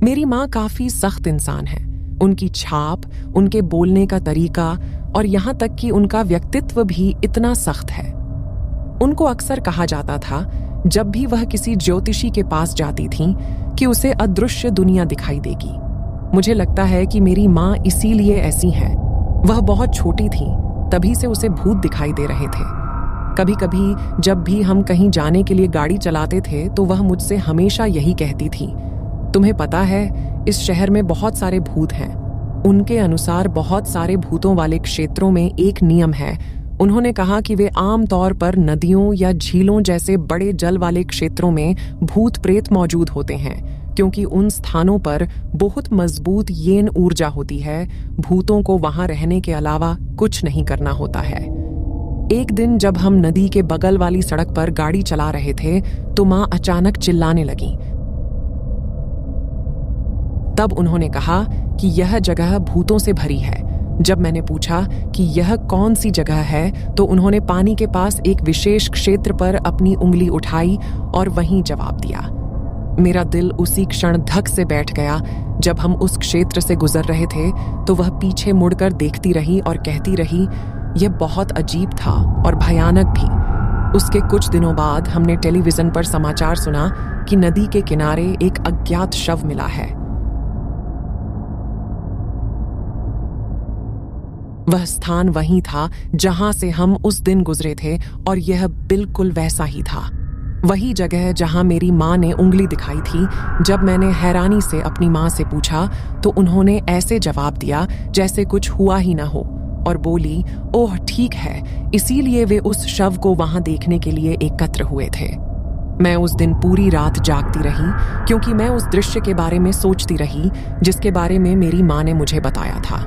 मेरी माँ काफी सख्त इंसान है। उनकी छाप, उनके बोलने का तरीका और यहाँ तक कि उनका व्यक्तित्व भी इतना सख्त है। उनको अक्सर कहा जाता था, जब भी वह किसी ज्योतिषी के पास जाती थीं, कि उसे अदृश्य दुनिया दिखाई देगी। मुझे लगता है कि मेरी माँ इसीलिए ऐसी है। वह बहुत छोटी थी, तभी से उसे भूत दिखाई दे रहे थे। कभी कभी जब भी हम कहीं जाने के लिए गाड़ी चलाते थे तो वह मुझसे हमेशा यही कहती थी, तुम्हें पता है इस शहर में बहुत सारे भूत हैं। उनके अनुसार बहुत सारे भूतों वाले क्षेत्रों में एक नियम है। उन्होंने कहा कि वे आम तौर पर नदियों या झीलों जैसे बड़े जल वाले क्षेत्रों में भूत प्रेत मौजूद होते हैं, क्योंकि उन स्थानों पर बहुत मजबूत येन ऊर्जा होती है। भूतों को वहां रहने के अलावा कुछ नहीं करना होता है। एक दिन जब हम नदी के बगल वाली सड़क पर गाड़ी चला रहे थे तो माँ अचानक चिल्लाने लगी। तब उन्होंने कहा कि यह जगह भूतों से भरी है। जब मैंने पूछा कि यह कौन सी जगह है तो उन्होंने पानी के पास एक विशेष क्षेत्र पर अपनी उंगली उठाई और वहीं जवाब दिया। मेरा दिल उसी क्षण धक से बैठ गया। जब हम उस क्षेत्र से गुजर रहे थे तो वह पीछे मुड़कर देखती रही और कहती रही, यह बहुत अजीब था और भयानक भी। उसके कुछ दिनों बाद हमने टेलीविजन पर समाचार सुना कि नदी के किनारे एक अज्ञात शव मिला है। वह स्थान वही था जहां से हम उस दिन गुजरे थे और यह बिल्कुल वैसा ही था। वही जगह जहां मेरी माँ ने उंगली दिखाई थी। जब मैंने हैरानी से अपनी माँ से पूछा तो उन्होंने ऐसे जवाब दिया जैसे कुछ हुआ ही ना हो और बोली, ओह ठीक है, इसीलिए वे उस शव को वहां देखने के लिए एकत्र हुए थे। मैं उस दिन पूरी रात जागती रही क्योंकि मैं उस दृश्य के बारे में सोचती रही जिसके बारे में मेरी माँ ने मुझे बताया था।